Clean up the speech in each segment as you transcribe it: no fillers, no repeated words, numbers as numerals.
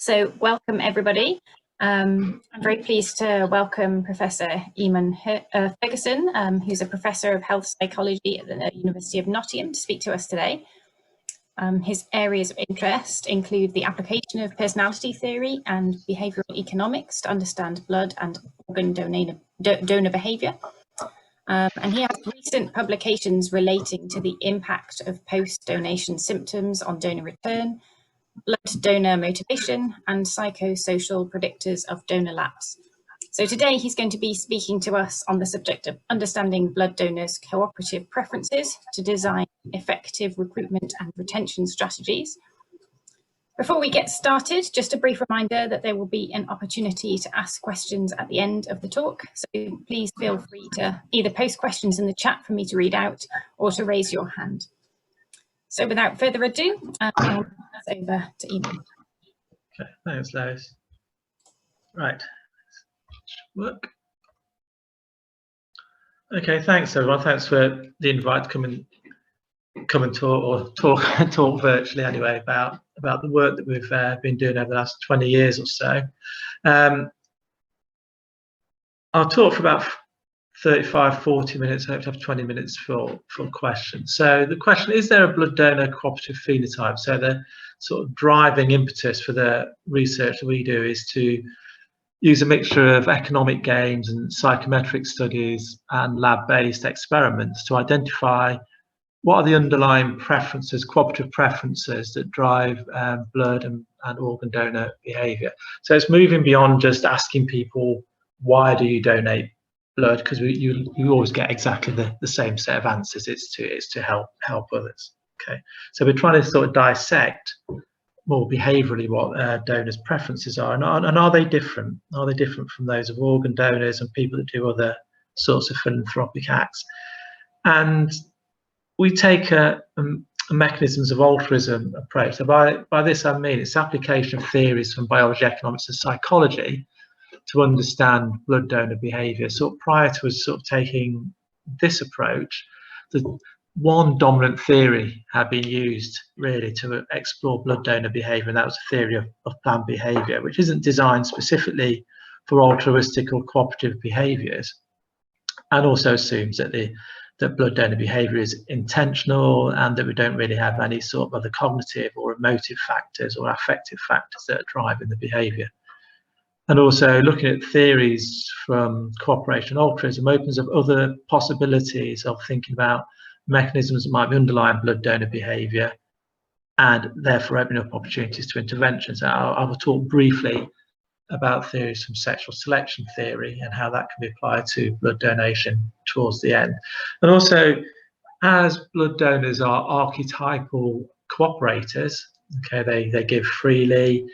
So welcome everybody. I'm very pleased to welcome Professor Eamonn Ferguson, who's a Professor of Health Psychology at the University of Nottingham, to speak to us today. His areas of interest include the application of personality theory and behavioural economics to understand blood and organ donor behaviour. And he has recent publications relating to the impact of post-donation symptoms on donor return, blood donor motivation, and psychosocial predictors of donor lapse. So today he's going to be speaking to us on the subject of understanding blood donors' cooperative preferences to design effective recruitment and retention strategies. Before we get started, just a brief reminder that there will be an opportunity to ask questions at the end of the talk. So please feel free to either post questions in the chat for me to read out or to raise your hand. So without further ado, I'll pass over to Eamonn. Okay, thanks, Lois. Right, work. Okay, thanks everyone. Thanks for the invite to come and talk virtually anyway about the work that we've been doing over the last 20 years or so. I'll talk for about 35-40 minutes. I hope to have 20 minutes for questions. So the question, is there a blood donor cooperative phenotype? So the sort of driving impetus for the research that we do is to use a mixture of economic gains and psychometric studies and lab-based experiments to identify what are the underlying preferences, cooperative preferences that drive blood and organ donor behaviour. So it's moving beyond just asking people, why do you donate blood? Because you always get exactly the same set of answers. It's to help others. Okay, so we're trying to sort of dissect more behaviourally what donors' preferences are, and are they different? Are they different from those of organ donors and people that do other sorts of philanthropic acts? And we take a mechanisms-of-altruism approach. So by this I mean it's application of theories from biology, economics, and psychology to understand blood donor behaviour. So prior to us sort of taking this approach, the one dominant theory had been used really to explore blood donor behaviour, and that was the theory of planned behaviour, which isn't designed specifically for altruistic or cooperative behaviours, and also assumes that blood donor behaviour is intentional and that we don't really have any sort of other cognitive or emotive factors or affective factors that are driving the behaviour. And also looking at theories from cooperation altruism opens up other possibilities of thinking about mechanisms that might be underlying blood donor behaviour and therefore opening up opportunities to interventions. I will talk briefly about theories from sexual selection theory and how that can be applied to blood donation towards the end. And also, as blood donors are archetypal cooperators, okay, they give freely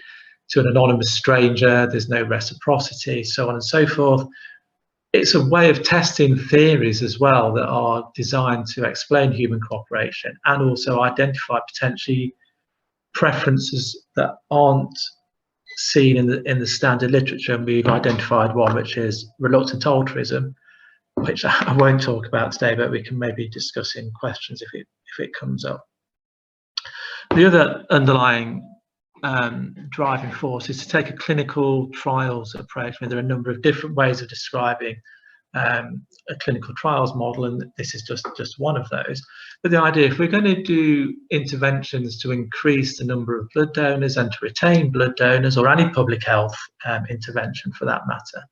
to an anonymous stranger, there's no reciprocity, so on and so forth. It's a way of testing theories as well that are designed to explain human cooperation and also identify potentially preferences that aren't seen in the standard literature. And we've identified one, which is reluctant altruism, which I won't talk about today, but we can maybe discuss in questions if it comes up. The other underlying driving force is to take a clinical trials approach. I mean, there are a number of different ways of describing a clinical trials model, and this is just one of those. But the idea, if we're going to do interventions to increase the number of blood donors and to retain blood donors, or any public health intervention for that matter,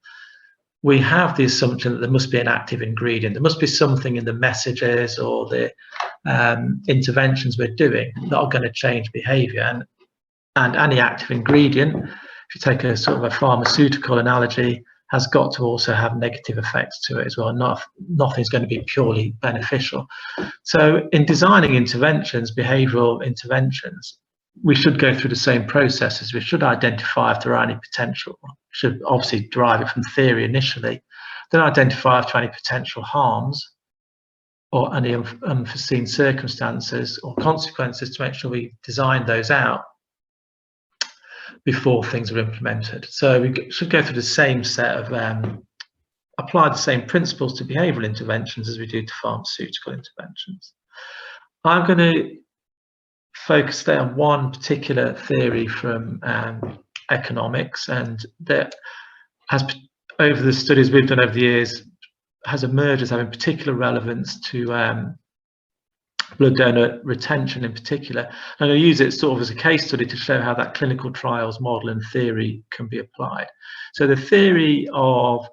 we have the assumption that there must be an active ingredient. There must be something in the messages or the interventions we're doing that are going to change behaviour. And any active ingredient, if you take a sort of a pharmaceutical analogy, has got to also have negative effects to it as well. Nothing's going to be purely beneficial. So in designing interventions, behavioural interventions, we should go through the same processes. We should identify if there are any potential, should obviously derive it from theory initially, then identify if there are any potential harms or any unforeseen circumstances or consequences to make sure we design those out before things are implemented. So we should go through the same set of, apply the same principles to behavioural interventions as we do to pharmaceutical interventions. I'm going to focus there on one particular theory from economics, and that has, over the studies we've done over the years, has emerged as having particular relevance to blood donor retention in particular. And I use it sort of as a case study to show how that clinical trials model and theory can be applied. So the theory of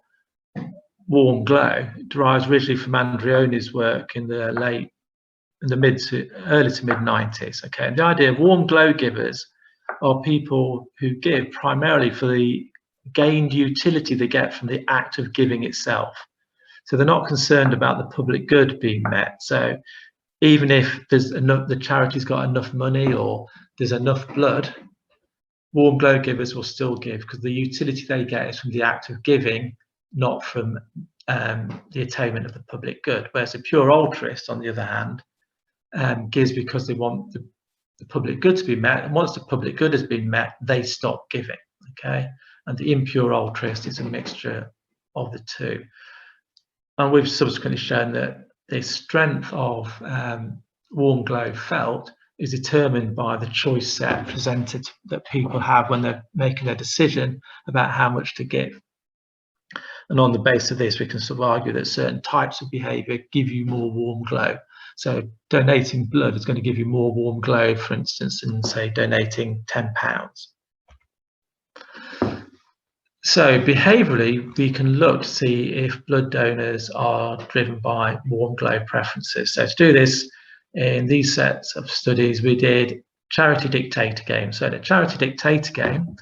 warm glow derives originally from Andreoni's work in the early to mid 90s. Okay, and the idea of warm glow givers are people who give primarily for the gained utility they get from the act of giving itself. So they're not concerned about the public good being met. So even if there's enough, the charity's got enough money or there's enough blood, warm glow givers will still give because the utility they get is from the act of giving, not from the attainment of the public good. Whereas a pure altruist, on the other hand, gives because they want the public good to be met, and once the public good has been met, they stop giving. Okay, and the impure altruist is a mixture of the two. And we've subsequently shown that the strength of warm glow felt is determined by the choice set presented that people have when they're making their decision about how much to give. And on the basis of this, we can sort of argue that certain types of behaviour give you more warm glow. So donating blood is going to give you more warm glow, for instance, than say donating £10. So behaviourally, we can look to see if blood donors are driven by warm glow preferences. So to do this, in these sets of studies, we did charity dictator game. So in a charity dictator game,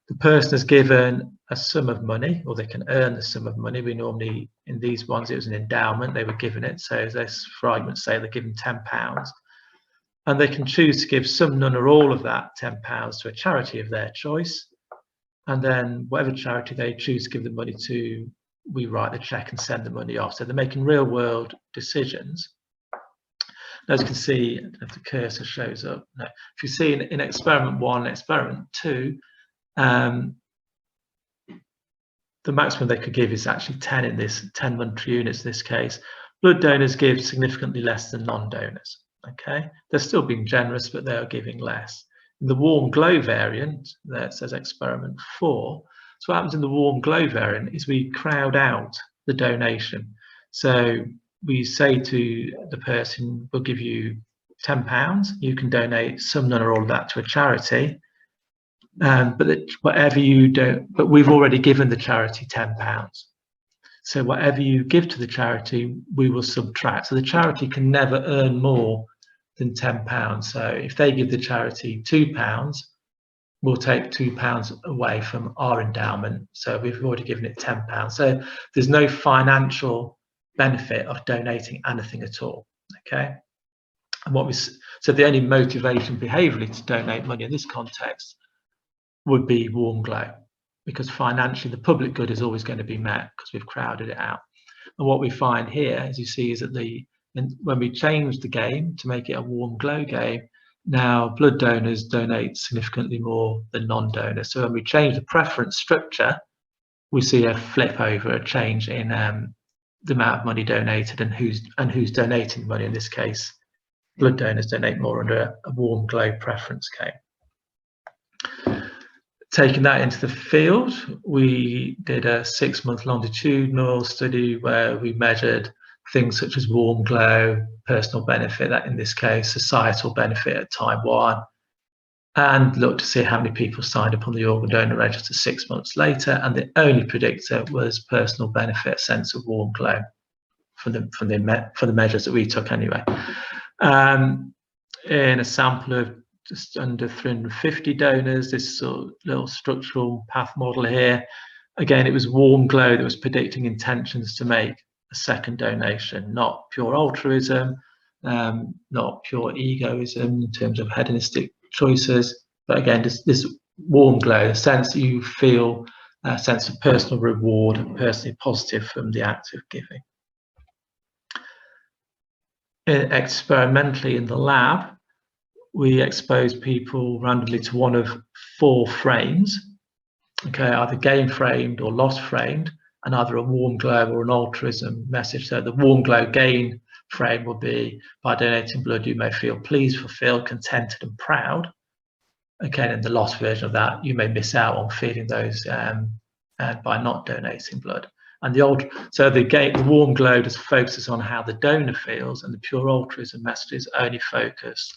the person is given a sum of money, or they can earn the sum of money. We normally, in these ones, it was an endowment, they were given it. So let's, for argument's sake, they're given £10. And they can choose to give some, none, or all of that £10 to a charity of their choice. And then whatever charity they choose to give the money to, we write the check and send the money off. So they're making real world decisions. As you can see, if the cursor shows up, no. If you see in experiment 1 and experiment 2, the maximum they could give is actually 10 in this, 10 monetary units in this case. Blood donors give significantly less than non-donors. Okay, they're still being generous, but they are giving less. In the warm glow variant, that says experiment 4, so what happens in the warm glow variant is we crowd out the donation. So we say to the person, we'll give you £10, you can donate some, none, or all of that to a charity. But whatever you don't, but we've already given the charity £10. So whatever you give to the charity, we will subtract. So the charity can never earn more than £10. So if they give the charity £2, we'll take £2 away from our endowment. So we've already given it £10. So there's no financial benefit of donating anything at all. Okay. And what we, so the only motivation behaviourally to donate money in this context would be warm glow, because financially the public good is always going to be met because we've crowded it out. And what we find here, as you see, is that when we change the game to make it a warm glow game, now blood donors donate significantly more than non-donors. So when we change the preference structure, we see a flip over, a change in the amount of money donated and who's donating money. In this case, blood donors donate more under a warm glow preference game. Taking that into the field, we did a 6-month longitudinal study where we measured things such as warm glow, personal benefit, that in this case societal benefit at time 1, and looked to see how many people signed up on the organ donor register 6 months later, and the only predictor was personal benefit, sense of warm glow for the measures that we took anyway. In a sample of just under 350 donors, this sort of little structural path model here, again it was warm glow that was predicting intentions to make a second donation, not pure altruism, not pure egoism in terms of hedonistic choices, but again this warm glow, the sense that you feel a sense of personal reward and personally positive from the act of giving. Experimentally in the lab, we exposed people randomly to one of 4 frames, okay, either gain framed or loss framed, and either a warm glow or an altruism message. So the warm glow gain frame will be, by donating blood you may feel pleased, fulfilled, contented and proud. Okay, and the lost version of that, you may miss out on feeling those by not donating blood. And the warm glow just focuses on how the donor feels, and the pure altruism messages only focus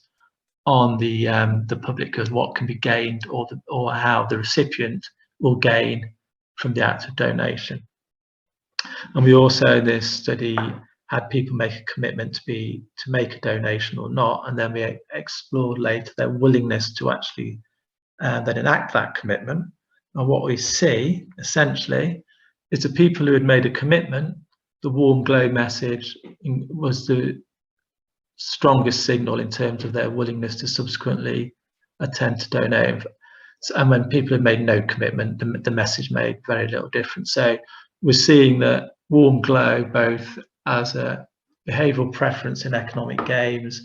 on the public good, what can be gained, or how the recipient will gain from the act of donation. And we also in this study had people make a commitment to make a donation or not, and then we explored later their willingness to actually then enact that commitment. And what we see essentially is the people who had made a commitment, the warm glow message was the strongest signal in terms of their willingness to subsequently attempt to donate. And when people had made no commitment, the message made very little difference. So we're seeing that warm glow both as a behavioural preference in economic games,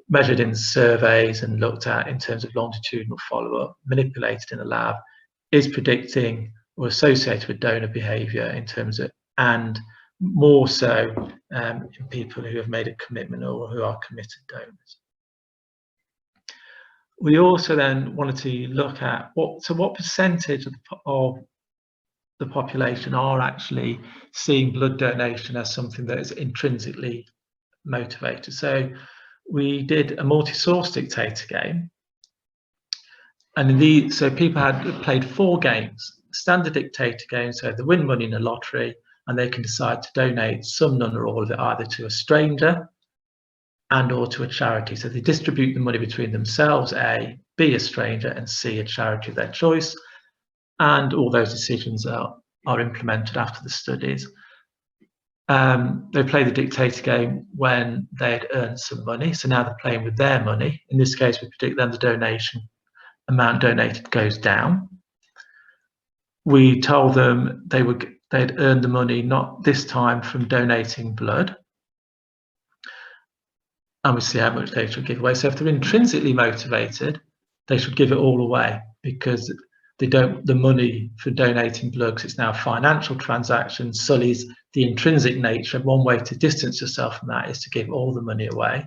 measured in surveys and looked at in terms of longitudinal follow-up, manipulated in the lab, is predicting or associated with donor behaviour in terms of, and more so in people who have made a commitment or who are committed donors. We also then wanted to look at what percentage of the population are actually seeing blood donation as something that is intrinsically motivated. So we did a multi-source dictator game, and so people had played 4 games, standard dictator games, so they win money in a lottery and they can decide to donate some, none or all of it either to a stranger and or to a charity. So they distribute the money between themselves, A, B, a stranger, and C, a charity of their choice. And all those decisions are implemented after the studies. They play the dictator game when they had earned some money. So now they're playing with their money. In this case, we predict then the donation amount donated goes down. We told them they'd earned the money, not this time from donating blood. And we see how much they should give away. So if they're intrinsically motivated, they should give it all away, because the money for donating blood, because it's now a financial transaction, sullies the intrinsic nature. One way to distance yourself from that is to give all the money away.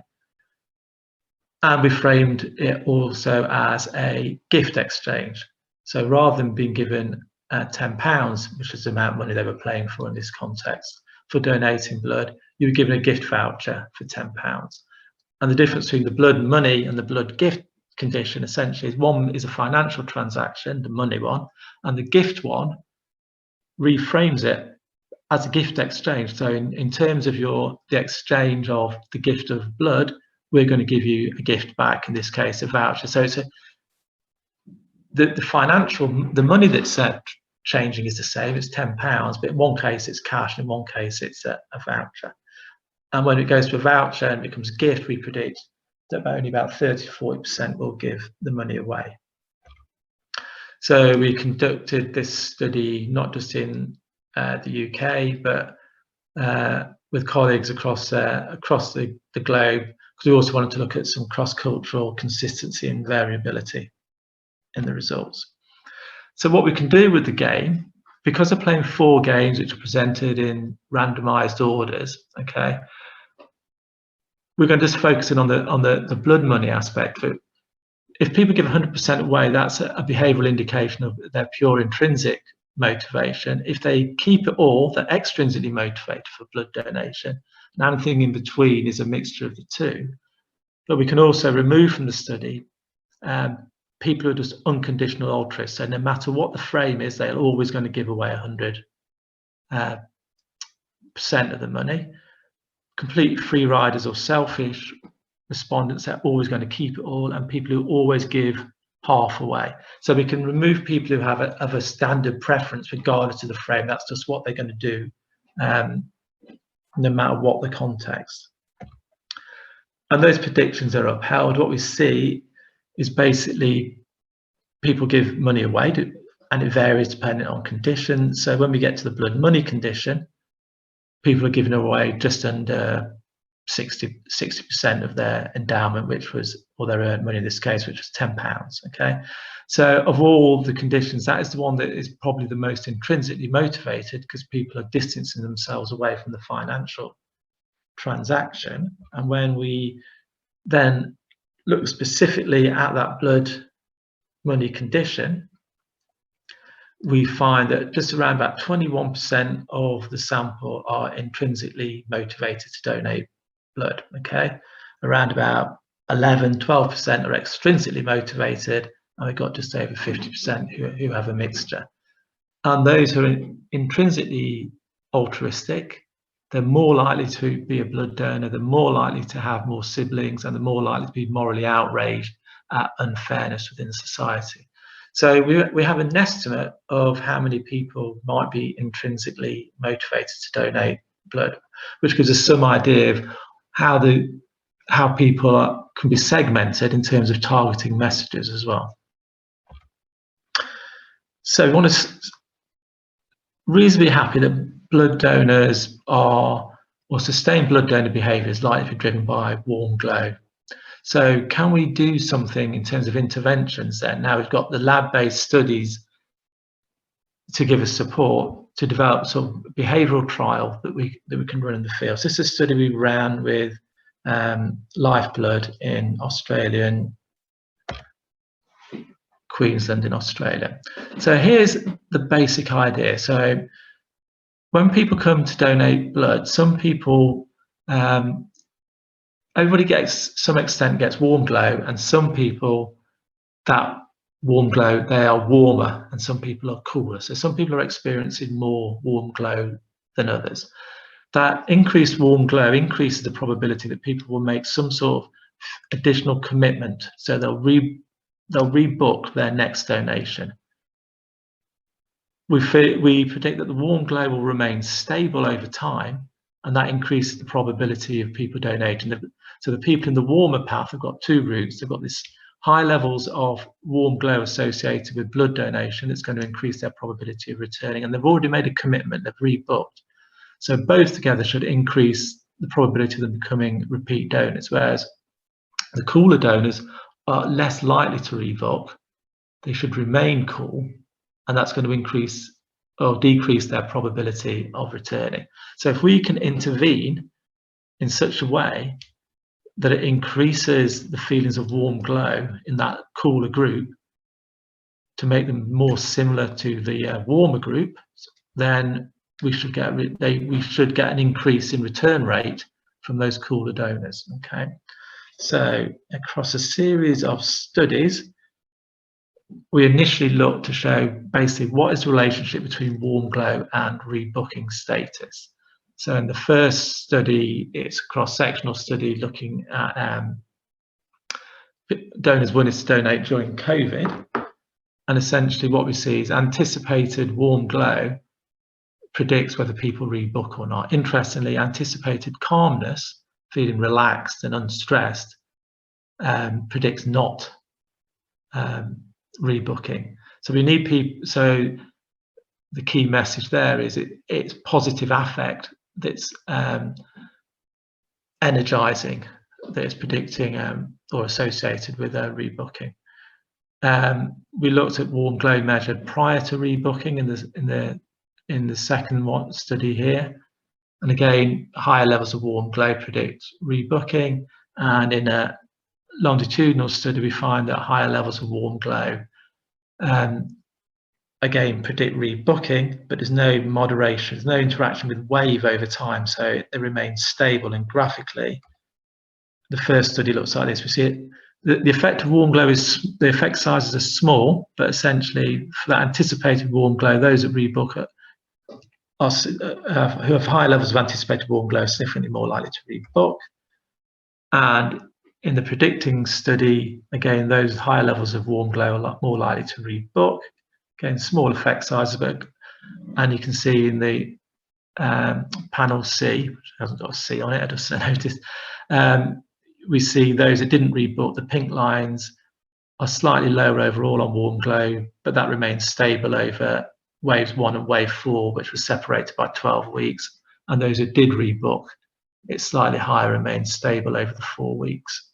And we framed it also as a gift exchange. So rather than being given £10, which is the amount of money they were playing for in this context, for donating blood, you were given a gift voucher for £10. And the difference between the blood money and the blood gift condition essentially is one is a financial transaction, the money one, and the gift one reframes it as a gift exchange. So in terms of the exchange of the gift of blood, we're going to give you a gift back, in this case a voucher. So it's the money that's changing is the same, it's £10, but in one case it's cash, and in one case it's a voucher. And when it goes to a voucher and becomes a gift, we predict that only about 30–40% will give the money away. So we conducted this study not just in the UK, but with colleagues across the globe, because we also wanted to look at some cross-cultural consistency and variability in the results. So what we can do with the game, because they're playing 4 games which are presented in randomized orders, okay, we're going to just focus in on the blood money aspect. But if people give 100% away, that's a behavioural indication of their pure intrinsic motivation. If they keep it all, they're extrinsically motivated for blood donation. And anything in between is a mixture of the two. But we can also remove from the study people who are just unconditional altruists. So no matter what the frame is, they're always going to give away 100% of the money. Complete free riders or selfish respondents are always going to keep it all, and people who always give half away. So we can remove people who have a standard preference regardless of the frame. That's just what they're going to do, no matter what the context. And those predictions are upheld. What we see is basically people give money away, and it varies depending on conditions. So when we get to the blood money condition, people are giving away just under 60% of their endowment, or their earned money in this case, which was £10. Okay, so of all the conditions, that is the one that is probably the most intrinsically motivated, because people are distancing themselves away from the financial transaction. And when we then look specifically at that blood money condition, we find that just around about 21% of the sample are intrinsically motivated to donate blood, okay? Around about 11-12% are extrinsically motivated, and we've got just over 50% who have a mixture. And those who are intrinsically altruistic, they're more likely to be a blood donor, they're more likely to have more siblings, and they're more likely to be morally outraged at unfairness within society. So we have an estimate of how many people might be intrinsically motivated to donate blood, which gives us some idea of how people can be segmented in terms of targeting messages as well. So we want to reasonably happy that blood donors or sustained blood donor behaviour is likely to be driven by warm glow. So can we do something in terms of interventions then? Now we've got the lab-based studies to give us support to develop sort of behavioural trial that we can run in the field. So this is a study we ran with Lifeblood in Australia and Queensland in Australia. So here's the basic idea. So when people come to donate blood, some people, everybody gets, some extent gets warm glow, and some people, that warm glow, they are warmer, and some people are cooler. So some people are experiencing more warm glow than others. That increased warm glow increases the probability that people will make some sort of additional commitment. So they'll rebook their next donation. We predict that the warm glow will remain stable over time, and that increases the probability of people donating. So the people in the warmer path have got two routes. They've got this high levels of warm glow associated with blood donation. It's going to increase their probability of returning, and they've already made a commitment, they've rebooked. So both together should increase the probability of them becoming repeat donors, whereas the cooler donors are less likely to rebook. They should remain cool, and that's going to increase or decrease their probability of returning. So if we can intervene in such a way that it increases the feelings of warm glow in that cooler group to make them more similar to the warmer group, then we should get an increase in return rate from those cooler donors. Okay, so across a series of studies, we initially looked to show basically what is the relationship between warm glow and rebooking status. So in the first study, it's a cross-sectional study looking at donors wanting to donate during COVID, and essentially what we see is anticipated warm glow predicts whether people rebook or not. Interestingly, anticipated calmness, feeling relaxed and unstressed, predicts not rebooking. So we need people. So the key message there is it's positive affect that's energizing, that is predicting or associated with rebooking. We looked at warm glow measured prior to rebooking in the second study here, and again higher levels of warm glow predict rebooking, and in a longitudinal study we find that higher levels of warm glow again predict rebooking, but there's no moderation, there's no interaction with wave over time, so they remain stable. And graphically the first study looks like this. We see it, the effect of warm glow is, the effect sizes are small, but essentially for that anticipated warm glow, those that rebook who have high levels of anticipated warm glow are significantly more likely to rebook. And in the predicting study, again, those higher levels of warm glow are a lot more likely to rebook. Again, small effect sizes, but, and you can see in the panel C, which hasn't got a C on it, I just noticed, we see those that didn't rebook, the pink lines are slightly lower overall on warm glow, but that remains stable over waves 1 and wave 4, which was separated by 12 weeks. And those who did rebook, it's slightly higher, remains stable over the 4 weeks.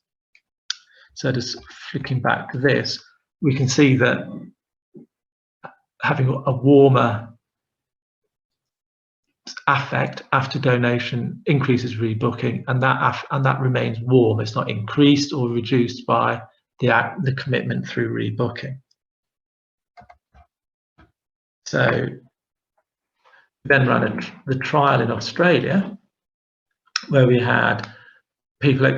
So just flicking back to this, we can see that having a warmer affect after donation increases rebooking, and that remains warm. It's not increased or reduced by the commitment through rebooking. So we then ran the trial in Australia, where we had people,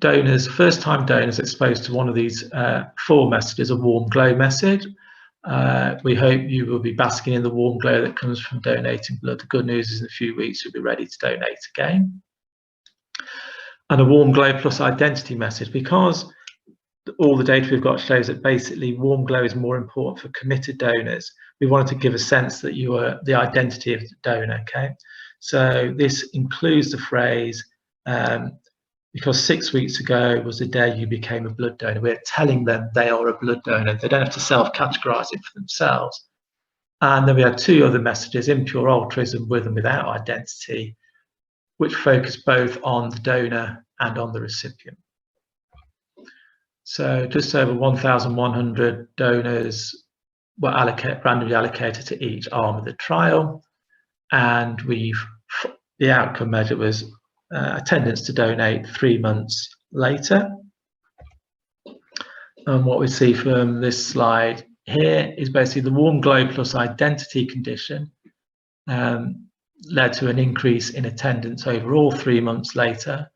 donors, first-time donors, exposed to one of these 4 messages, a warm glow message. We hope you will be basking in the warm glow that comes from donating blood. The good news is in a few weeks you'll be ready to donate again. And a warm glow plus identity message, because all the data we've got shows that basically warm glow is more important for committed donors. We wanted to give a sense that you are the identity of the donor. Okay, so this includes the phrase, because 6 weeks ago was the day you became a blood donor. We're telling them they are a blood donor. They don't have to self-categorize it for themselves. And then we had 2 other messages, impure altruism, with and without identity, which focus both on the donor and on the recipient. So just over 1,100 donors were randomly allocated to each arm of the trial, and the outcome measure was attendance to donate 3 months later. And what we see from this slide here is basically the warm glow plus identity condition led to an increase in attendance overall 3 months later.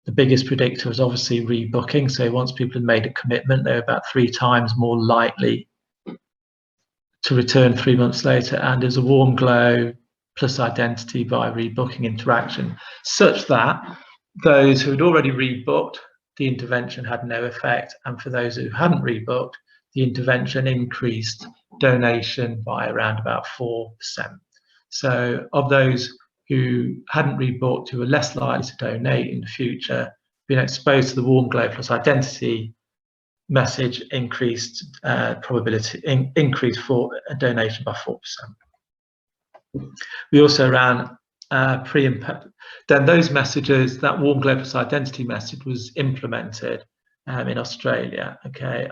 The biggest predictor was obviously rebooking. So once people had made a commitment, they were about 3 times more likely to return 3 months later. And there's a warm glow plus identity by rebooking interaction, such that those who had already rebooked, the intervention had no effect. And for those who hadn't rebooked, the intervention increased donation by around about 4%. So of those who hadn't rebooked, who were less likely to donate in the future, being exposed to the warm glow plus identity message increased increased for a donation by 4%. We also ran pre and post. Then those messages, that warm glow plus identity message was implemented in Australia, okay,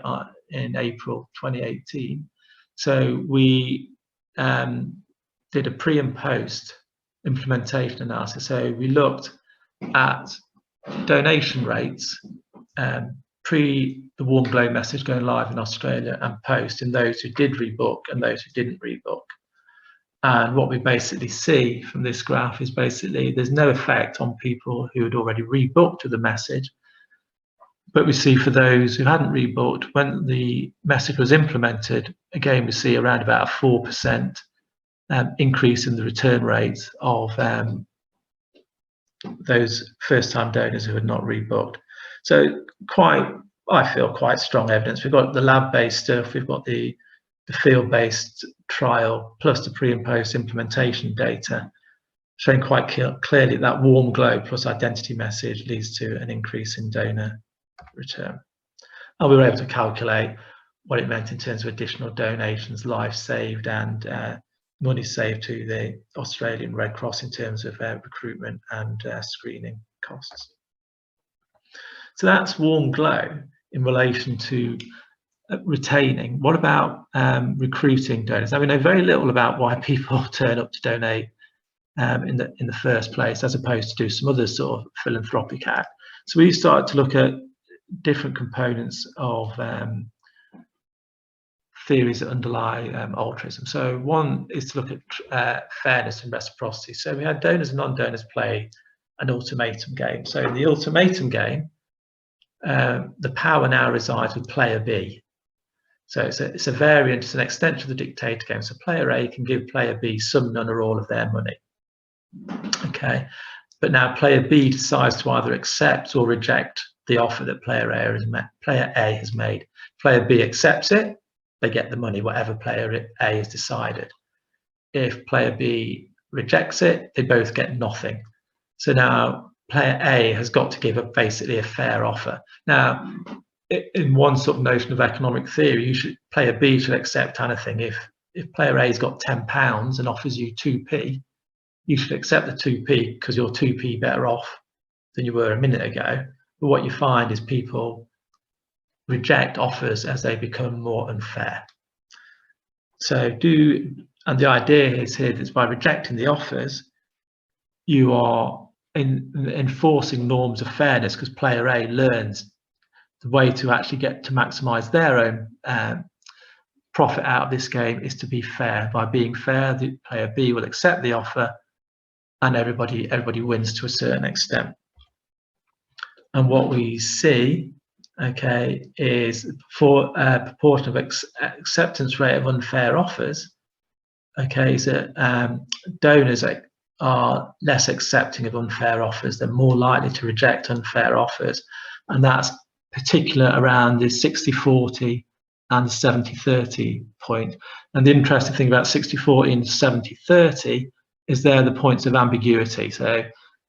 in April 2018. So we did a pre and post implementation analysis. So we looked at donation rates pre the warm glow message going live in Australia and post in those who did rebook and those who didn't rebook. And what we basically see from this graph is basically there's no effect on people who had already rebooked to the message. But we see for those who hadn't rebooked, when the message was implemented, again, we see around about a 4% increase in the return rates of those first-time donors who had not rebooked. So I feel quite strong evidence. We've got the lab-based stuff, we've got the field-based trial, plus the pre and post implementation data, showing quite clearly that warm glow plus identity message leads to an increase in donor return. And we were able to calculate what it meant in terms of additional donations, lives saved, and money saved to the Australian Red Cross in terms of recruitment and screening costs. So that's warm glow in relation to retaining. What about recruiting donors? Now, we know very little about why people turn up to donate in the first place, as opposed to do some other sort of philanthropic act. So we started to look at different components of theories that underlie altruism. So one is to look at fairness and reciprocity. So we had donors and non-donors play an ultimatum game. So in the ultimatum game, the power now resides with player B. So it's a variant, it's an extension of the dictator game. So player A can give player B some, none, or all of their money. Okay, but now player B decides to either accept or reject the offer that player A has made. Player B accepts it, they get the money, whatever player A has decided. If player B rejects it, they both get nothing. So now player A has got to give basically a fair offer. Now, in one sort of notion of economic theory, player B should accept anything. If player A's got £10 and offers you 2p, you should accept the 2p because you're 2p better off than you were a minute ago. But what you find is people reject offers as they become more unfair. And the idea is here that by rejecting the offers, you are enforcing norms of fairness, because player A learns the way to actually get to maximize their own profit out of this game is to be fair. By being fair, the player B will accept the offer, and everybody wins to a certain extent. And what we see, okay, is for a proportion of acceptance rate of unfair offers, okay, is that donors are less accepting of unfair offers. They're more likely to reject unfair offers, and that's particular around the 60-40 and the 70-30 point. And the interesting thing about 60-40 and 70-30 is they're the points of ambiguity. So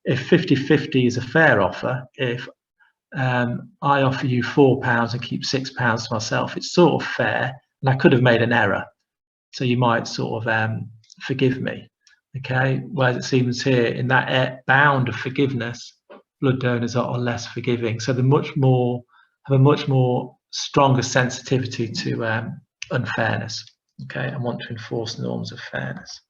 if 50-50 is a fair offer, if I offer you £4 and keep £6 to myself, it's sort of fair, and I could have made an error, so you might sort of forgive me. Okay, whereas it seems here in that bound of forgiveness, blood donors are less forgiving, so they have a much more stronger sensitivity to unfairness, okay, and want to enforce norms of fairness.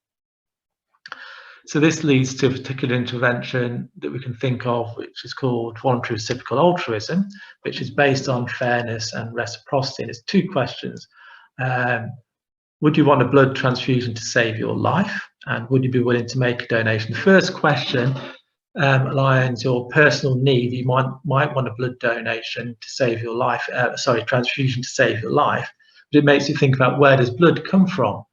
So this leads to a particular intervention that we can think of, which is called voluntary reciprocal altruism, which is based on fairness and reciprocity. And it's two questions. Would you want a blood transfusion to save your life? And would you be willing to make a donation? The first question aligns your personal need. You might want a blood donation to save your life, transfusion to save your life. But it makes you think about, where does blood come from?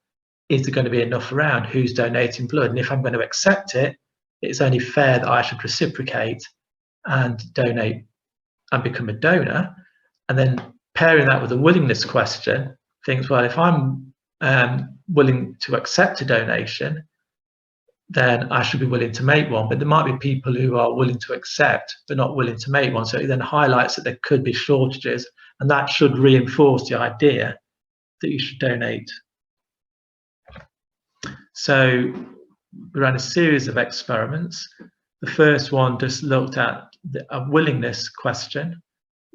Is there going to be enough around? Who's donating blood? And if I'm going to accept it, it's only fair that I should reciprocate and donate and become a donor. And then pairing that with a willingness question, thinks, well, if I'm willing to accept a donation, then I should be willing to make one. But there might be people who are willing to accept but not willing to make one. So it then highlights that there could be shortages, and that should reinforce the idea that you should donate. So we ran a series of experiments. The first one just looked at a willingness question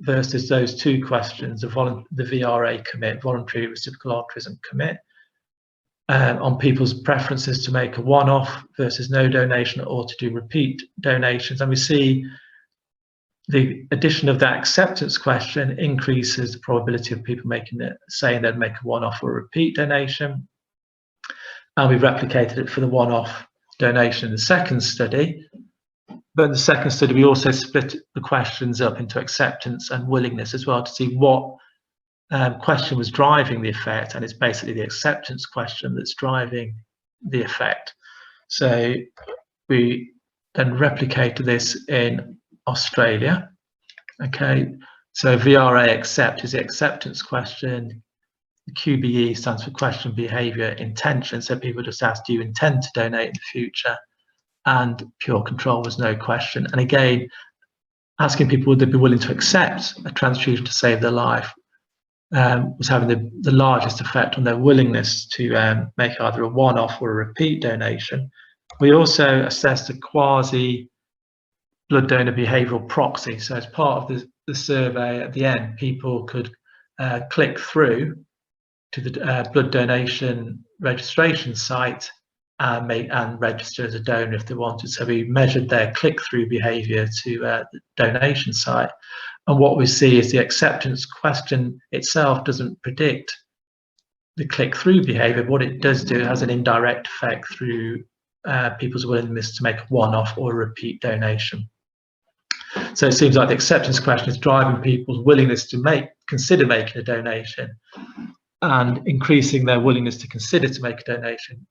versus those two questions, the VRA commit, voluntary reciprocal altruism commit, on people's preferences to make a one-off versus no donation, or to do repeat donations. And we see the addition of that acceptance question increases the probability of people saying they'd make a one-off or a repeat donation. And we replicated it for the one-off donation in the second study. But in the second study, we also split the questions up into acceptance and willingness as well, to see what question was driving the effect. And it's basically the acceptance question that's driving the effect. So we then replicated this in Australia. Okay, so VRA accept is the acceptance question. The QBE stands for question, behaviour, intention. So people just asked, do you intend to donate in the future? And pure control was no question. And again, asking people would they be willing to accept a transfusion to save their life was having the largest effect on their willingness to make either a one-off or a repeat donation. We also assessed a quasi blood donor behavioural proxy. So as part of the survey at the end, people could click through to the blood donation registration site and register as a donor if they wanted. So we measured their click-through behaviour to the donation site. And what we see is the acceptance question itself doesn't predict the click-through behaviour. What it does do, it has an indirect effect through people's willingness to make a one-off or a repeat donation. So it seems like the acceptance question is driving people's willingness to consider making a donation, and increasing their willingness to consider to make a donation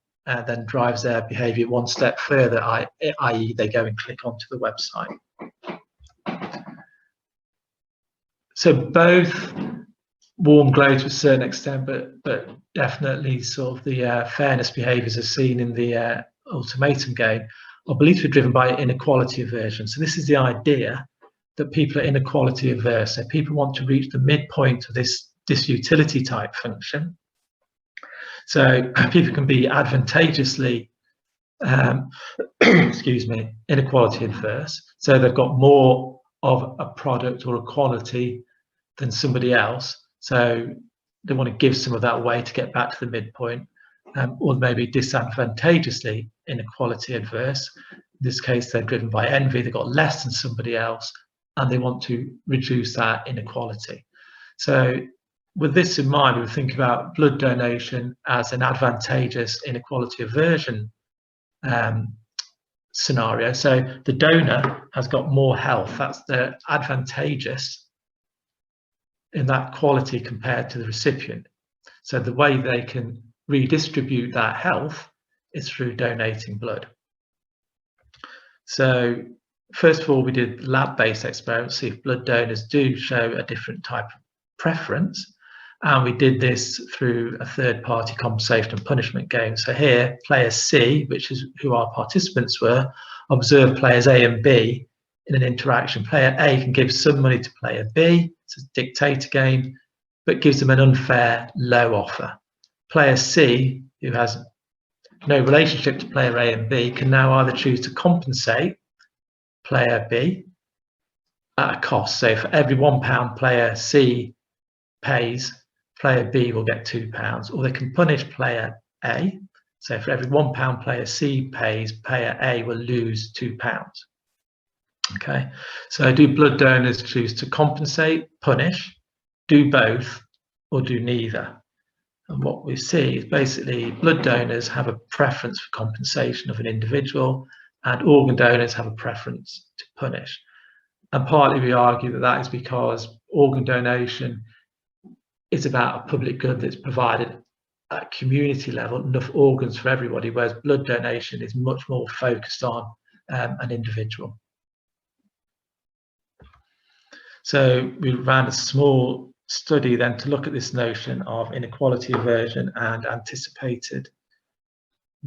then drives their behaviour one step further, i.e. they go and click onto the website. So both warm glow to a certain extent, but definitely sort of the fairness behaviours as seen in the ultimatum game are believed to be driven by inequality aversion. So this is the idea that people are inequality averse. So people want to reach the midpoint of this utility type function. So people can be advantageously inequality adverse. So they've got more of a product or a quality than somebody else. So they want to give some of that away to get back to the midpoint, or maybe disadvantageously inequality adverse. In this case, they're driven by envy. They've got less than somebody else, and they want to reduce that inequality. So with this in mind, we would think about blood donation as an advantageous inequality aversion scenario. So the donor has got more health. That's the advantageous in that quality compared to the recipient. So the way they can redistribute that health is through donating blood. So first of all, we did lab-based experiments, see if blood donors do show a different type of preference. And we did this through a third-party compensation and punishment game. So here, player C, which is who our participants were, observed players A and B in an interaction. Player A can give some money to player B, it's a dictator game, but gives them an unfair low offer. Player C, who has no relationship to player A and B, can now either choose to compensate player B at a cost. So for every £1 player C pays, player B will get £2, or they can punish player A. So for every £1 player C pays, player A will lose £2. Okay, so do blood donors choose to compensate, punish, do both, or do neither? And what we see is basically blood donors have a preference for compensation of an individual, and organ donors have a preference to punish. And partly we argue that that is because organ donation is about a public good that's provided at community level, enough organs for everybody, whereas blood donation is much more focused on an individual. So we ran a small study then to look at this notion of inequality aversion and anticipated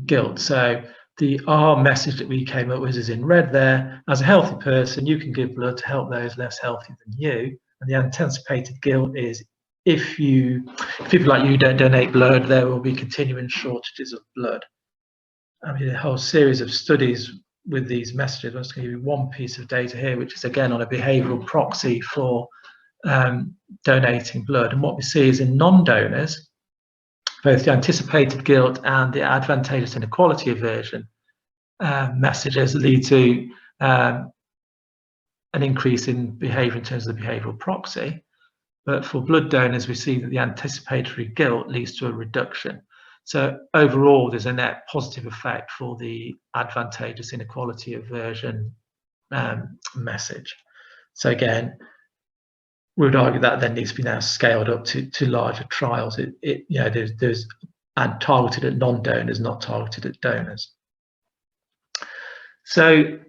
guilt. So the R message that we came up with is in red there. As a healthy person, you can give blood to help those less healthy than you. And the anticipated guilt is if people like you don't donate blood, there will be continuing shortages of blood. I mean, a whole series of studies with these messages. I'm just going to give you one piece of data here, which is again on a behavioural proxy for donating blood. And what we see is in non-donors, both the anticipated guilt and the advantageous inequality aversion messages lead to an increase in behaviour in terms of the behavioural proxy. But for blood donors, we see that the anticipatory guilt leads to a reduction. So overall, there's a net positive effect for the advantageous inequality aversion message. So again, we would argue that then needs to be now scaled up to larger trials. There's and targeted at non-donors, not targeted at donors. So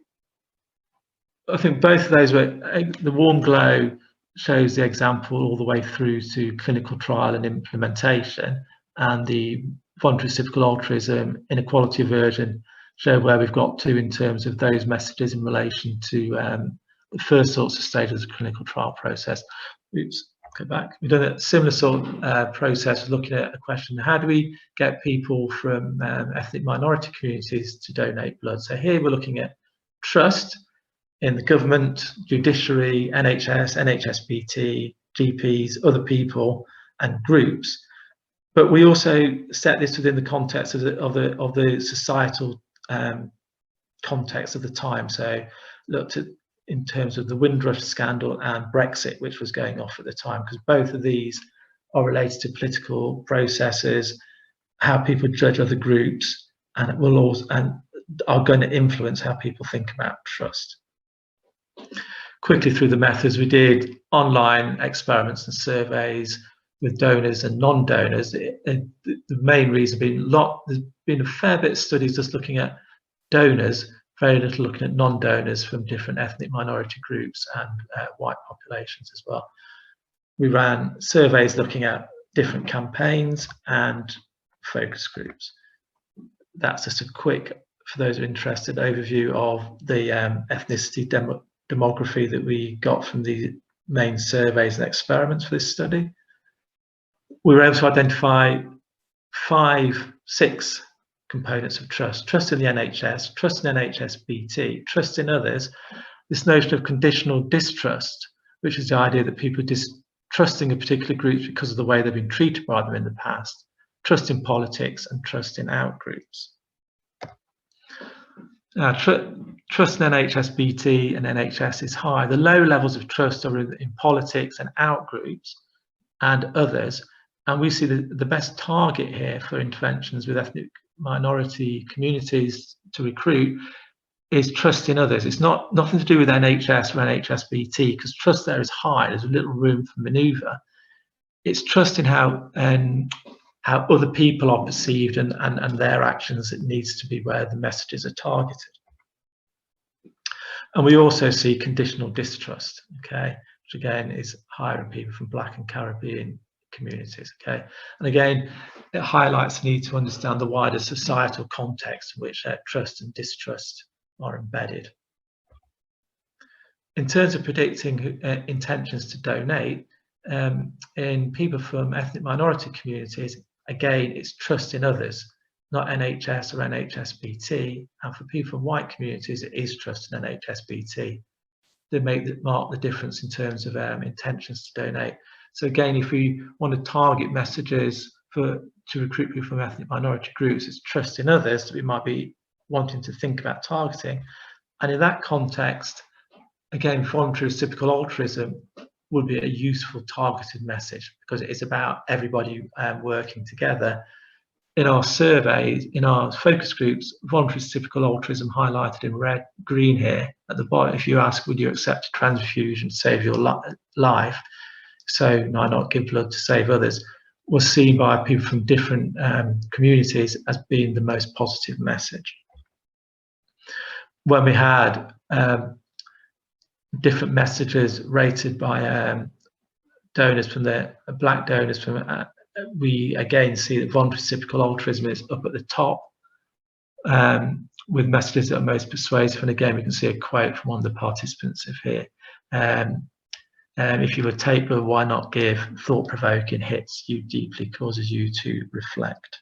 I think both of those were, the warm glow shows the example all the way through to clinical trial and implementation, and the voluntary reciprocal altruism, inequality aversion show where we've got to in terms of those messages in relation to the first sorts of stages of the clinical trial process. Oops, go back. We've done a similar sort of process looking at a question: how do we get people from ethnic minority communities to donate blood? So here we're looking at trust in the government, judiciary, NHS, NHSBT, GPs, other people and groups. But we also set this within the context of the societal context of the time. So looked at in terms of the Windrush scandal and Brexit, which was going off at the time, because both of these are related to political processes, how people judge other groups, and it will also are going to influence how people think about trust. Quickly through the methods, we did online experiments and surveys with donors and non-donors. The main reason being there's been a fair bit of studies just looking at donors, very little looking at non-donors from different ethnic minority groups and white populations as well. We ran surveys looking at different campaigns and focus groups. That's just a quick, for those who are interested, overview of the ethnicity demography that we got from the main surveys and experiments for this study. We were able to identify 6 components of trust: trust in the NHS, trust in NHSBT, trust in others, this notion of conditional distrust, which is the idea that people are distrusting a particular group because of the way they've been treated by them in the past, trust in politics, and trust in outgroups. Trust in NHSBT and NHS is high. The low levels of trust are in politics and outgroups, and others. And we see the best target here for interventions with ethnic minority communities to recruit is trust in others. It's nothing to do with NHS or NHSBT, because trust there is high. There's little room for manoeuvre. It's trust in how other people are perceived and their actions. It needs to be where the messages are targeted. And we also see conditional distrust, okay, which again is higher in people from Black and Caribbean communities, okay. And again, it highlights the need to understand the wider societal context in which trust and distrust are embedded. In terms of predicting intentions to donate, in people from ethnic minority communities, again, it's trust in others, not NHS or NHSBT. And for people from white communities, it is trust in NHSBT. They mark the difference in terms of intentions to donate. So again, if we want to target messages to recruit people from ethnic minority groups, it's trust in others that we might be wanting to think about targeting. And in that context, again, voluntary reciprocal altruism would be a useful targeted message, because it is about everybody working together. In our surveys, in our focus groups, voluntary reciprocal altruism highlighted in red, green here at the bottom. If you ask, would you accept a transfusion to save your life? So why not give blood to save others? Was seen by people from different communities as being the most positive message. When we had different messages rated by donors from the Black donors from we again see that voluntary reciprocal altruism is up at the top with messages that are most persuasive. And again, we can see a quote from one of the participants of here. If you would take blood, why not give? Thought-provoking, hits you deeply, causes you to reflect.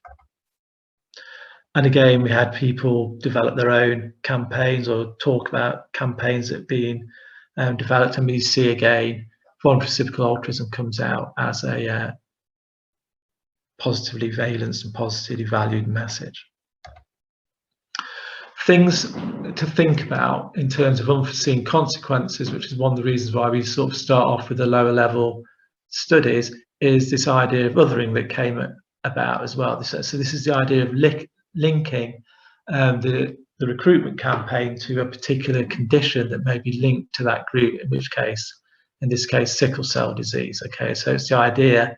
And again, we had people develop their own campaigns or talk about campaigns that are being developed, and we see again voluntary reciprocal altruism comes out as a positively valenced and positively valued message. Things to think about in terms of unforeseen consequences, which is one of the reasons why we sort of start off with the lower level studies, is this idea of othering that came about as well. So this is the idea of linking the recruitment campaign to a particular condition that may be linked to that group, in which case, in this case, sickle cell disease. Okay, so it's the idea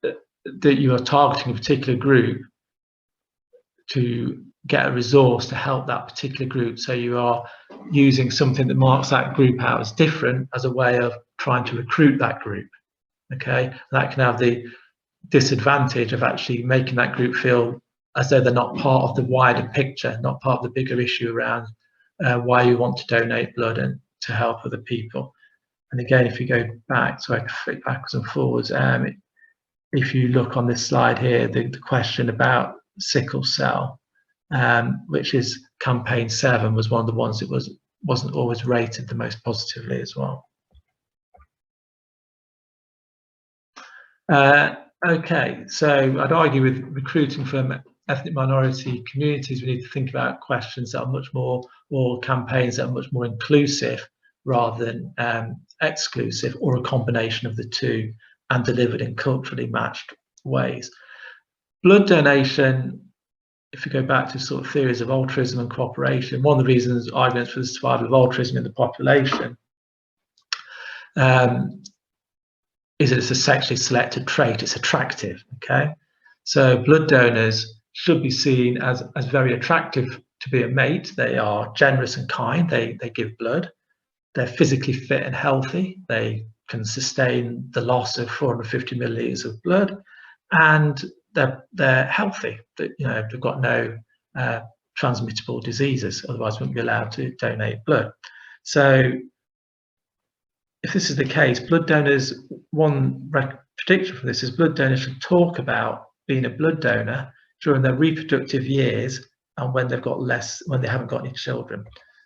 that you are targeting a particular group to get a resource to help that particular group. So you are using something that marks that group out as different as a way of trying to recruit that group. Okay, and that can have the disadvantage of actually making that group feel as though they're not part of the wider picture, not part of the bigger issue around why you want to donate blood and to help other people. And again, if you go back, so I can flick backwards and forwards, if you look on this slide here, the question about sickle cell, which is campaign 7, was one of the ones that wasn't always rated the most positively as well. Okay, so I'd argue with recruiting from ethnic minority communities, we need to think about questions that are much more, or campaigns that are much more inclusive rather than exclusive, or a combination of the two, and delivered in culturally matched ways. Blood donation, if you go back to sort of theories of altruism and cooperation, one of the reasons arguments for the survival of altruism in the population is that it's a sexually selected trait. It's attractive. Okay, so blood donors should be seen as very attractive to be a mate. They are generous and kind. They give blood. They're physically fit and healthy. They can sustain the loss of 450 milliliters of blood, and they're healthy. That, you know, they've got no transmittable diseases. Otherwise, they wouldn't be allowed to donate blood. So, if this is the case, blood donors, one prediction for this is blood donors should talk about being a blood donor during their reproductive years and when they've got when they haven't got any children.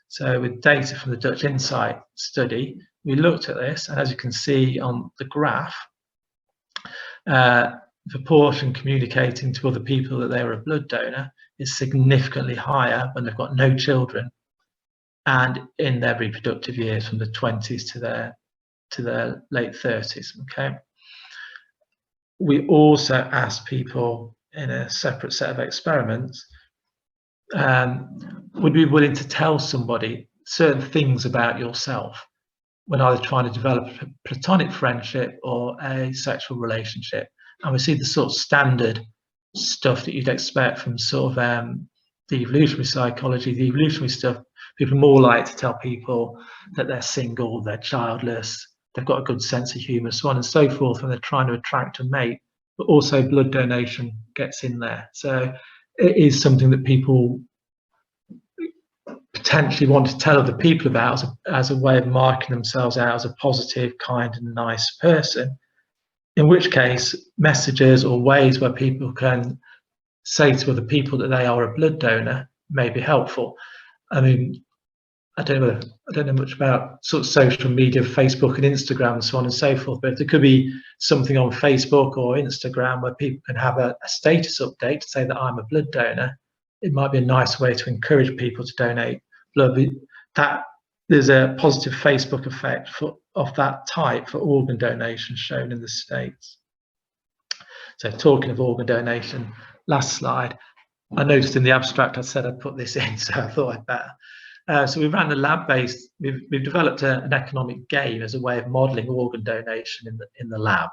So with data from the Dutch Insight study, we looked at this, and as you can see on the graph, the proportion communicating to other people that they were a blood donor is significantly higher when they've got no children and in their reproductive years from the 20s to their late 30s. Okay, we also asked people in a separate set of experiments, would you be willing to tell somebody certain things about yourself when either trying to develop a platonic friendship or a sexual relationship? And we see the sort of standard stuff that you'd expect from sort of the evolutionary psychology, the evolutionary stuff. People are more likely to tell people that they're single, they're childless, they've got a good sense of humour, so on and so forth, when they're trying to attract a mate. But also blood donation gets in there. So it is something that people potentially want to tell other people about as a way of marking themselves out as a positive, kind and nice person. In which case, messages or ways where people can say to other people that they are a blood donor may be helpful. I mean, I don't know much about sort of social media, Facebook and Instagram and so on and so forth, but there could be something on Facebook or Instagram where people can have a status update to say that I'm a blood donor. It might be a nice way to encourage people to donate blood. That there's a positive Facebook effect of that type for organ donation shown in the States. So talking of organ donation, last slide. I noticed in the abstract I said I'd put this in, so I thought I'd better. So we ran a lab-based. We've developed an economic game as a way of modelling organ donation in the lab.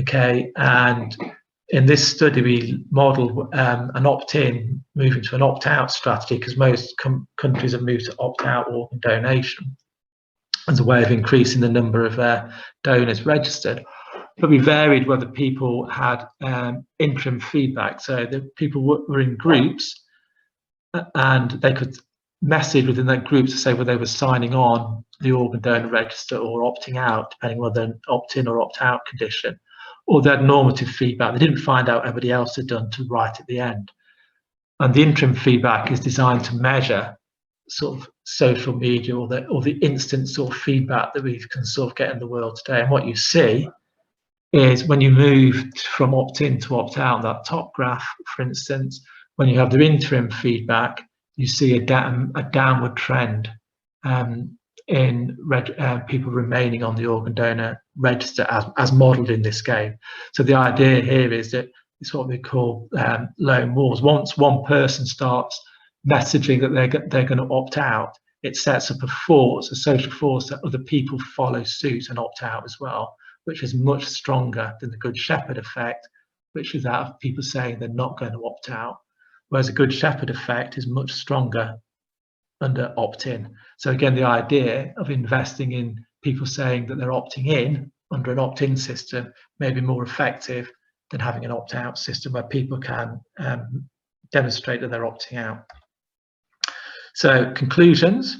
Okay, and in this study we modelled an opt-in moving to an opt-out strategy, because most countries have moved to opt-out organ donation as a way of increasing the number of donors registered. But we varied whether people had interim feedback. So the people were in groups, and they could message within that group to say whether they were signing on the organ donor register or opting out, depending on whether an opt-in or opt-out condition, or they had normative feedback. They didn't find out what everybody else had done to right at the end. And the interim feedback is designed to measure sort of social media or the instant sort of feedback that we can sort of get in the world today. And what you see is when you move from opt-in to opt-out, that top graph, for instance, when you have the interim feedback, you see a downward trend in people remaining on the organ donor register as modelled in this game. So the idea here is that it's what we call lone wolves. Once one person starts messaging that they're going to opt out, it sets up a force, a social force, that other people follow suit and opt out as well, which is much stronger than the Good Shepherd effect, which is that of people saying they're not going to opt out. Whereas a Good Shepherd effect is much stronger under opt-in. So again, the idea of investing in people saying that they're opting in under an opt-in system may be more effective than having an opt-out system where people can demonstrate that they're opting out. So conclusions,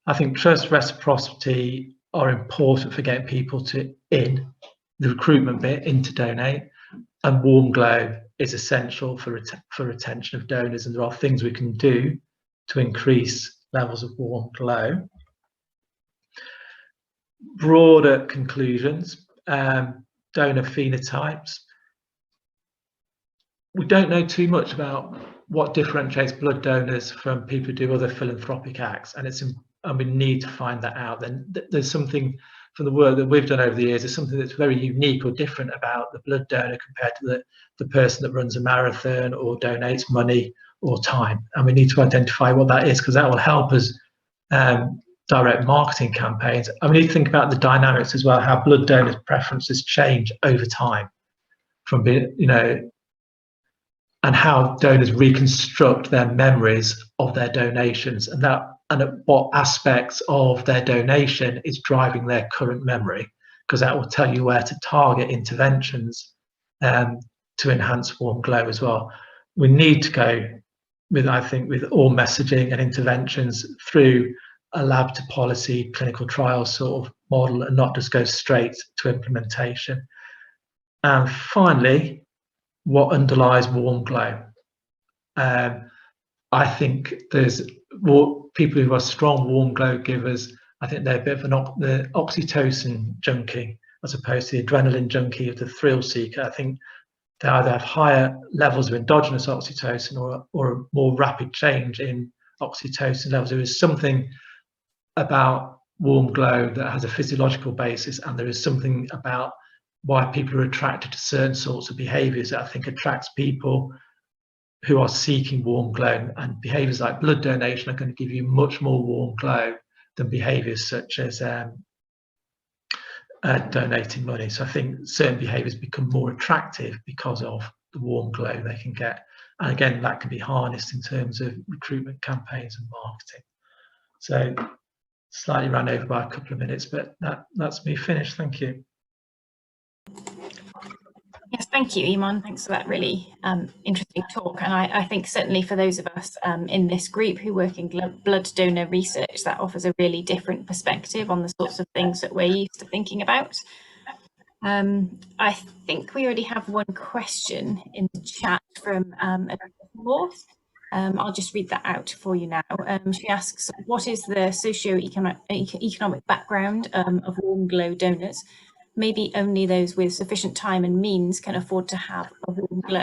I think trust, reciprocity are important for getting people to the recruitment bit, in to donate, and warm glow is essential for retention of donors, and there are things we can do to increase levels of warm glow. Broader conclusions, donor phenotypes. We don't know too much about what differentiates blood donors from people who do other philanthropic acts, and we need to find that out. Then there's something from the work that we've done over the years, there's something that's very unique or different about the blood donor compared to the person that runs a marathon or donates money or time. And we need to identify what that is, because that will help us direct marketing campaigns. And we need to think about the dynamics as well, how blood donors' preferences change over time from being, and how donors reconstruct their memories of their donations, and what aspects of their donation is driving their current memory, because that will tell you where to target interventions to enhance warm glow as well. We need to go with, I think, with all messaging and interventions through a lab to policy clinical trial sort of model, and not just go straight to implementation. And finally, what underlies warm glow? I think there's more people who are strong warm glow givers. I think they're a bit of the oxytocin junkie as opposed to the adrenaline junkie of the thrill seeker. I think they either have higher levels of endogenous oxytocin or a more rapid change in oxytocin levels. There is something about warm glow that has a physiological basis, and there is something about why people are attracted to certain sorts of behaviours that I think attracts people who are seeking warm glow, and behaviours like blood donation are going to give you much more warm glow than behaviours such as donating money. So I think certain behaviours become more attractive because of the warm glow they can get. And again, that can be harnessed in terms of recruitment campaigns and marketing. So slightly ran over by a couple of minutes, but that's me finished. Thank you. Yes, thank you, Eamonn. Thanks for that really interesting talk. And I think certainly for those of us in this group who work in blood donor research, that offers a really different perspective on the sorts of things that we're used to thinking about. I think we already have one question in the chat from North. I'll just read that out for you now. She asks, what is the socio-economic background of warm glow donors? Maybe only those with sufficient time and means can afford to have a warm glow.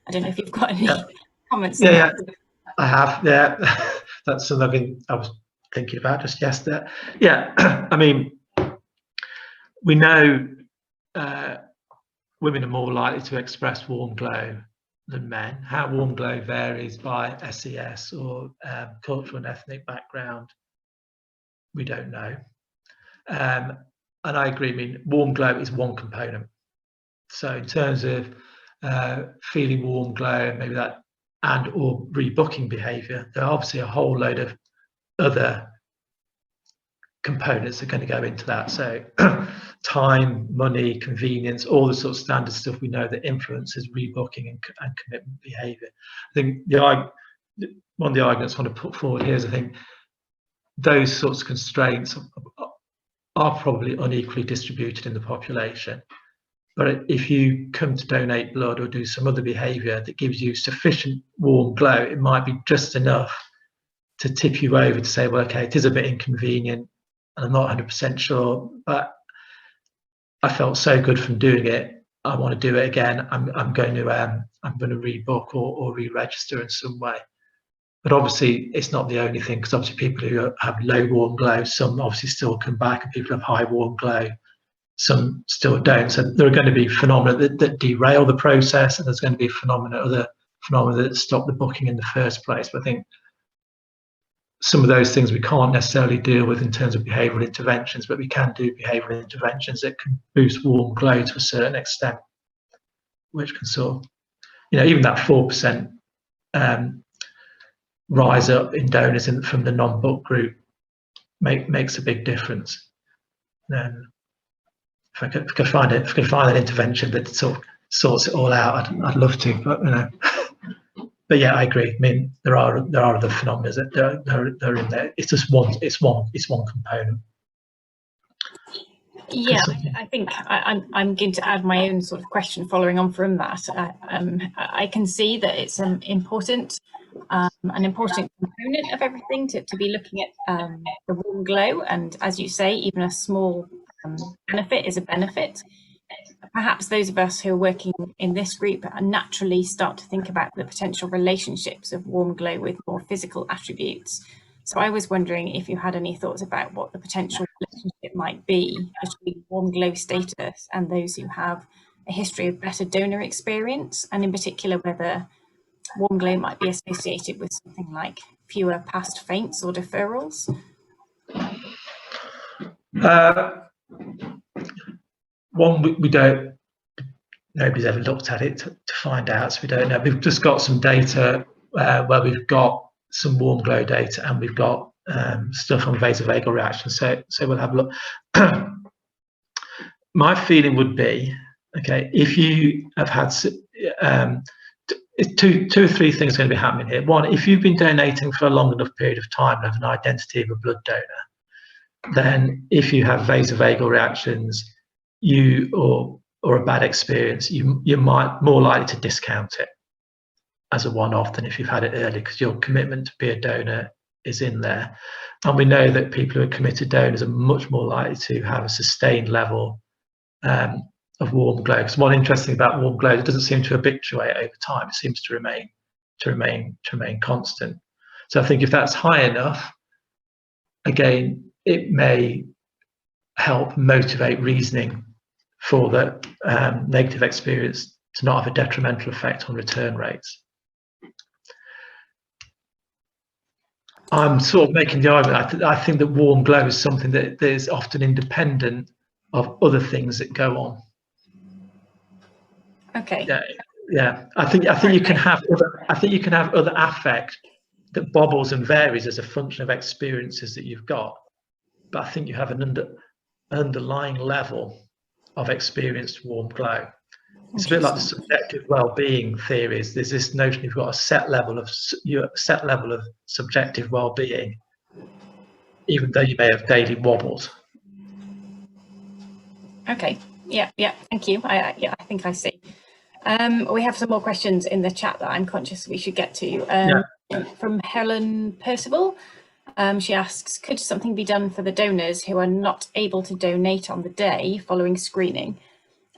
I don't know if you've got any comments on that. I have. Yeah, that's something I was thinking about just yesterday. Yeah, I mean, we know women are more likely to express warm glow than men. How warm glow varies by SES or cultural and ethnic background, we don't know. And I agree, I mean, warm glow is one component. So in terms of feeling warm glow, maybe that and or rebooking behaviour, there are obviously a whole load of other components that are going to go into that. So time, money, convenience, all the sort of standard stuff we know that influences rebooking and commitment behaviour. I think one of the arguments I want to put forward here is I think those sorts of constraints are probably unequally distributed in the population. But if you come to donate blood or do some other behaviour that gives you sufficient warm glow, it might be just enough to tip you over to say, well, okay, it is a bit inconvenient and I'm not 100% sure, but I felt so good from doing it, I want to do it again. I'm going to rebook or re-register in some way. But obviously, it's not the only thing, because obviously people who have low warm glow, some obviously still come back, and people who have high warm glow, some still don't. So there are going to be phenomena that derail the process, and there's going to be other phenomena that stop the booking in the first place. But I think some of those things we can't necessarily deal with in terms of behavioural interventions, but we can do behavioural interventions that can boost warm glow to a certain extent, which can sort of, even that 4% rise up in donors from the non-book group makes a big difference. Then if I could find an intervention that sort of sorts it all out, I'd love to, but but yeah, I agree. I mean, there are other phenomena that they're in there. It's just one component. Yeah, I think I'm going to add my own sort of question following on from that. I can see that it's an important component of everything to be looking at the warm glow, and as you say, even a small benefit is a benefit. Perhaps those of us who are working in this group naturally start to think about the potential relationships of warm glow with more physical attributes. So I was wondering if you had any thoughts about what the potential relationship might be between warm glow status and those who have a history of better donor experience, and in particular whether warm glow might be associated with something like fewer past faints or deferrals. One, we don't, nobody's ever looked at it to find out, so we don't know. We've just got some data where we've got some warm glow data, and we've got stuff on vasovagal reactions, so we'll have a look. My feeling would be, okay, if you have had two or three things are going to be happening here. One, if you've been donating for a long enough period of time and have an identity of a blood donor, then if you have vasovagal reactions, or a bad experience, you might more likely to discount it as a one-off than if you've had it early, because your commitment to be a donor is in there. And we know that people who are committed donors are much more likely to have a sustained level of warm glow. Because one interesting thing about warm glow, it doesn't seem to habituate over time. It seems to remain constant. So I think if that's high enough, again, it may help motivate reasoning for the negative experience to not have a detrimental effect on return rates. I'm sort of making the argument, I think that warm glow is something that is often independent of other things that go on. Okay. Yeah. I think you can have other affect that bobbles and varies as a function of experiences that you've got, but I think you have an underlying level of experienced warm glow. It's a bit like the subjective well-being theories. There's this notion you've got a set level of subjective well-being, even though you may have daily wobbles. Okay. Yeah. Thank you. I think I see. We have some more questions in the chat that I'm conscious we should get to. From Helen Percival. She asks, could something be done for the donors who are not able to donate on the day following screening?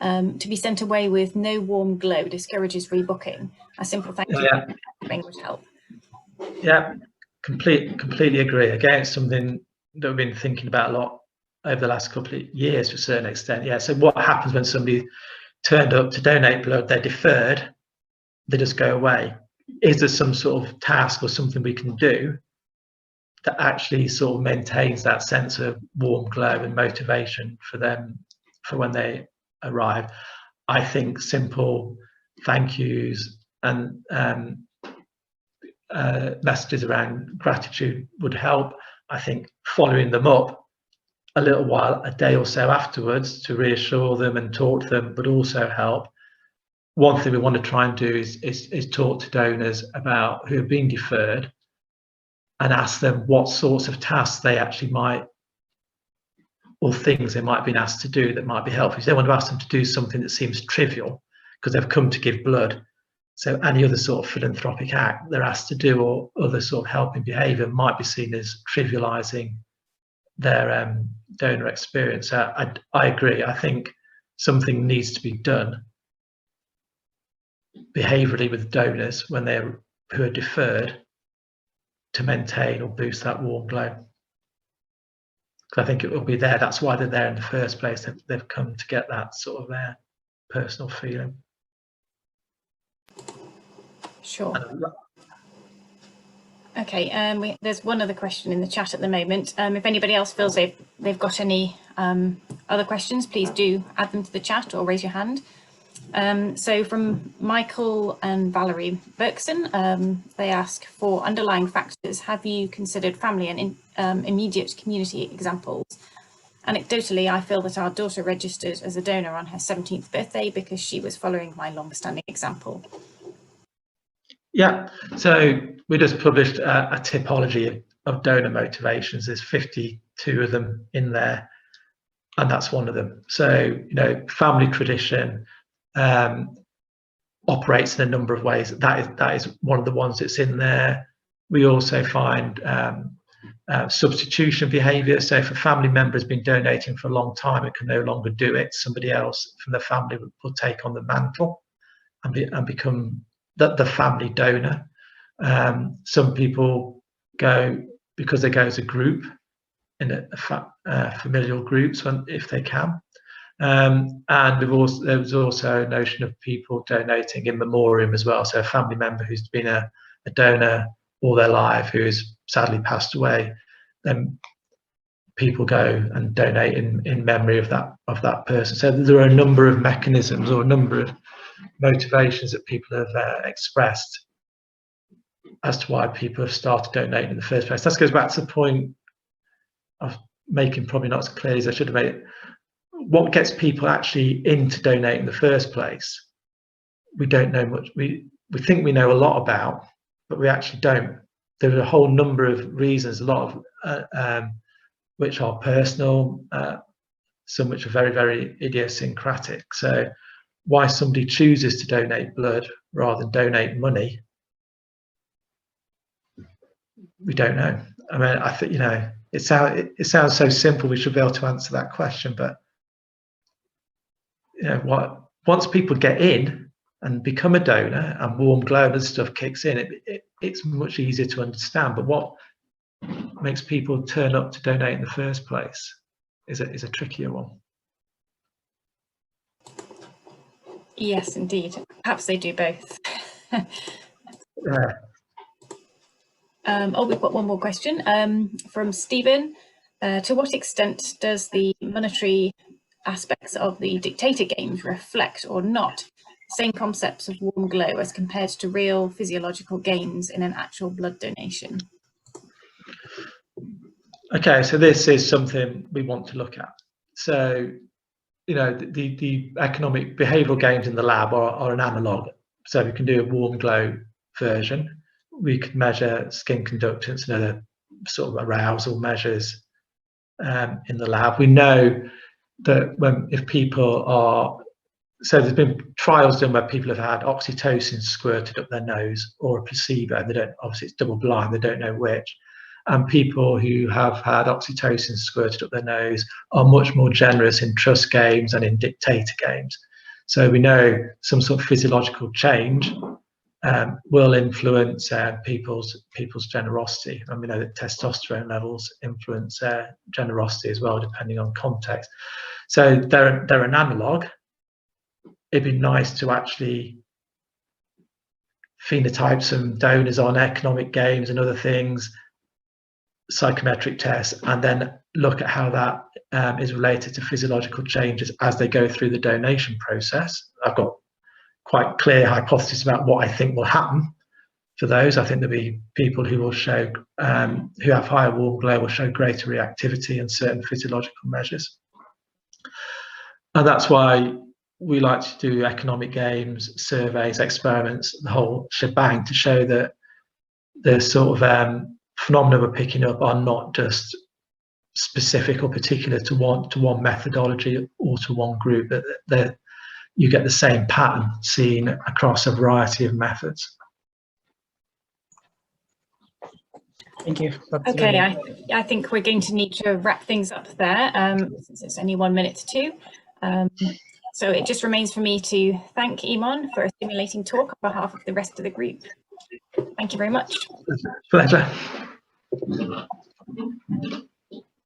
To be sent away with no warm glow discourages rebooking. A simple thank you would help. Yeah, completely agree. Again, it's something that we've been thinking about a lot over the last couple of years to a certain extent. Yeah, so what happens when somebody turned up to donate blood, they're deferred, they just go away? Is there some sort of task or something we can do that actually sort of maintains that sense of warm glow and motivation for them for when they arrive? I think simple thank yous and messages around gratitude would help. I think following them up a little while, a day or so afterwards, to reassure them and talk to them would also help. One thing we want to try and do is talk to donors about who have been deferred and ask them what sorts of tasks they actually might, or things they might have been asked to do that might be helpful. You don't want to ask them to do something that seems trivial because they've come to give blood. So any other sort of philanthropic act they're asked to do, or other sort of helping behaviour, might be seen as trivialising their donor experience. I agree. I think something needs to be done behaviourally with donors who are deferred to maintain or boost that warm glow. I think it will be there. That's why they're there in the first place. They've come to get that sort of their personal feeling. Sure. Okay. There's one other question in the chat at the moment. If anybody else feels they've got any other questions, please do add them to the chat or raise your hand. So from Michael and Valerie Ferguson, they ask, for underlying factors, have you considered family and immediate community examples? Anecdotally, I feel that our daughter registered as a donor on her 17th birthday because she was following my long-standing example. Yeah, so we just published a typology of donor motivations. There's 52 of them in there, and that's one of them. So, family tradition operates in a number of ways. That is one of the ones that's in there. We also find substitution behaviour. So if a family member has been donating for a long time and can no longer do it, somebody else from the family will take on the mantle and become the family donor. Some people go because they go as a group in familial groups if they can. And there was also a notion of people donating in memoriam as well. So a family member who's been a donor all their life, who has sadly passed away, then people go and donate in memory of that person. So there are a number of mechanisms or a number of motivations that people have expressed as to why people have started donating in the first place. That goes back to the point of making probably not as clear as I should have made it. What gets people actually into donating in the first place, we don't know much. We think we know a lot about, but we actually don't. There are a whole number of reasons, a lot of which are personal, some which are very, very idiosyncratic. So why somebody chooses to donate blood rather than donate money, we don't know. I mean, I think, it sounds so simple, we should be able to answer that question, but once people get in and become a donor and warm glow and stuff kicks in, it's much easier to understand. But what makes people turn up to donate in the first place is a trickier one. Yes, indeed. Perhaps they do both. We've got one more question from Stephen. To what extent does the monetary aspects of the dictator games reflect or not the same concepts of warm glow as compared to real physiological gains in an actual blood donation? Okay, so this is something we want to look at. So, you know, the economic behavioural games in the lab are an analogue. So we can do a warm glow version. We could measure skin conductance and other sort of arousal measures in the lab. We know that if people are, so there's been trials done where people have had oxytocin squirted up their nose or a placebo. They don't, obviously it's double blind, they don't know which. And people who have had oxytocin squirted up their nose are much more generous in trust games and in dictator games. So we know some sort of physiological change will influence people's generosity, and we know that testosterone levels influence generosity as well, depending on context. So they're an analogue. It'd be nice to actually phenotype some donors on economic games and other things, psychometric tests, and then look at how that is related to physiological changes as they go through the donation process. I've got quite clear hypothesis about what I think will happen for those. I think there'll be people who will show, who have higher warm glow will show greater reactivity in certain physiological measures. And that's why we like to do economic games, surveys, experiments, the whole shebang, to show that the sort of phenomena we're picking up are not just specific or particular to one methodology or to one group, that you get the same pattern seen across a variety of methods. Thank you. Okay, I think we're going to need to wrap things up there, since it's only 1 minute to 2. So it just remains for me to thank Eamonn for a stimulating talk on behalf of the rest of the group. Thank you very much. Pleasure.